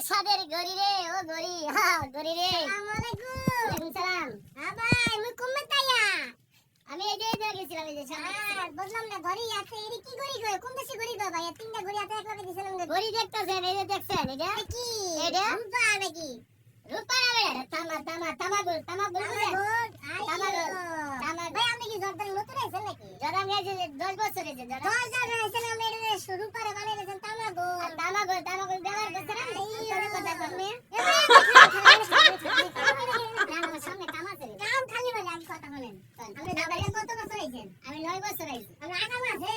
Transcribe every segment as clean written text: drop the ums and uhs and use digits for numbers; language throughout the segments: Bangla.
সাদের গরি রে, ও গরি, হ্যাঁ গরি রে। আসসালামু আলাইকুম। ওয়ালাইকুম সালাম। হ্যাঁ ভাই, মুই কমে তাইয়া। আমি এই যে গেছিলাম, এই যে সামনে গেছিলাম। বুঝলাম না, ঘড়ি আছে, এর কি ঘড়ি গো? কোন দেশে ঘড়ি গো ভাই? তিনটা ঘড়ি আছে, একলাগে দিছিলাম গো। গরি দেখতেছেন, এই যে দেখছেন, এটা কি? এটা? রূপা নাকি? রূপা না বেটা, তামাগুল বুঝলেন? তামাগুল। ভাই, আপনি কি জর্দান নতুন আইছেন নাকি? জরাম গেছে 10 বছর হয়েছে জরাম। 10 জন আইছেন, আপনি এটা রূপারে বানিয়ে দিয়েছেন তামাগুল। তামাগুল ব্যবহার করছে না? এই কথা করবে। আমার সামনে কাম আছে রে। কাম খালি বলে আমি কথা বলেন। আপনি দাদাকে কত বছর আইছেন? আমি 9 বছর হয়েছে। আপনি আকাম আছে?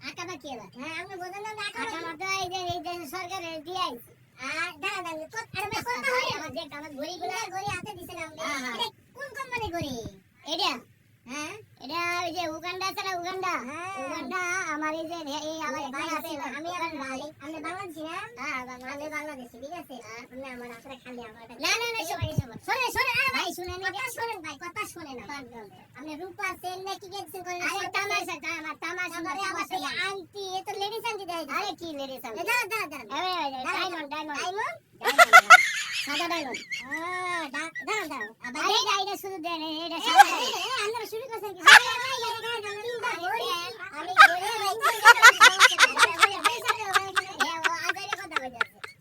আকাবা কি এবার? হ্যাঁ, আপনি বোঝেন না আকাম। আকাবা তো এই যে সরকারের দিয়ে আইছে। দাঁড়া কথা হয় আমার যে আমার গরিগুলো ঘড়ি হাতে দিছেন আপনি। হ্যাঁ। এটা কোন কোম্পানি ঘড়ি? এটা হ্যাঁ, এটা ওই যে উগান্ডা আছে না, উগান্ডা আমার এই যে এই আমার ভাই ভাই আছে, আছে আমি আর ভাই, আপনি বাংলাদেশি না? হ্যাঁ আমি বাংলাদেশি, ঠিক আছে? আপনি আমার আসলে খালি আমার না সরে ভাই শুনেন কথা শোনেন ভাই, কথা শোনেন। আপনি রূপা সেন নাকি গেছেন করে? আরে তামাশা তামাশা আমার সেই আন্টি, এ তো লেডিস আন্টি দেয়। আরে কি লেডিস আমি দাঁড়া ডায়মন্ড ডায়মন্ড। সাদা ডায়মন্ড ভাই, এটা শুধু দেন এটা সাদা diamond। আমরা শুরু করছেন কি?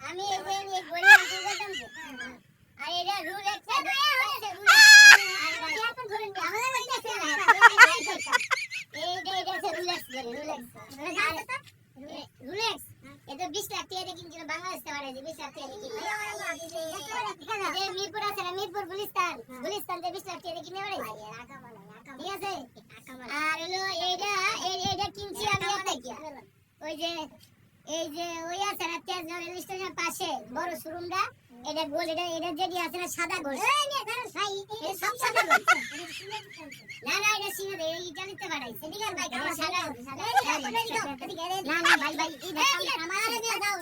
আমি আমি এই যে এই গড়ি আনতে যেতাম যে। আর এটা রুল একটা রুলেক্স এটা 20 লাখ টাকা কিনছিল বাংলাদেশ থেকে বানাইছে 20 লাখ টাকা কিনে মিরপুর আছে না মিরপুর গুলিস্তান থেকে 20 লাখ টাকা কিনে বানাইছে ঠিক আছে আর হলো এইটা কিনছি আমি একটা কি ওই যে এই যে ওই আছে না তেজগাঁও রেল স্টেশনের পাশে বড় শোরুমটা এটা গোল এটা যেটি আছে না সাদা গোল এই সব সাদা গোল না এটা সিনে দে এই ইতালিতে বানাইছে ঠিক আছে ভাই আমার সাদা গোল না ভাই এই আমার দিয়ে দাও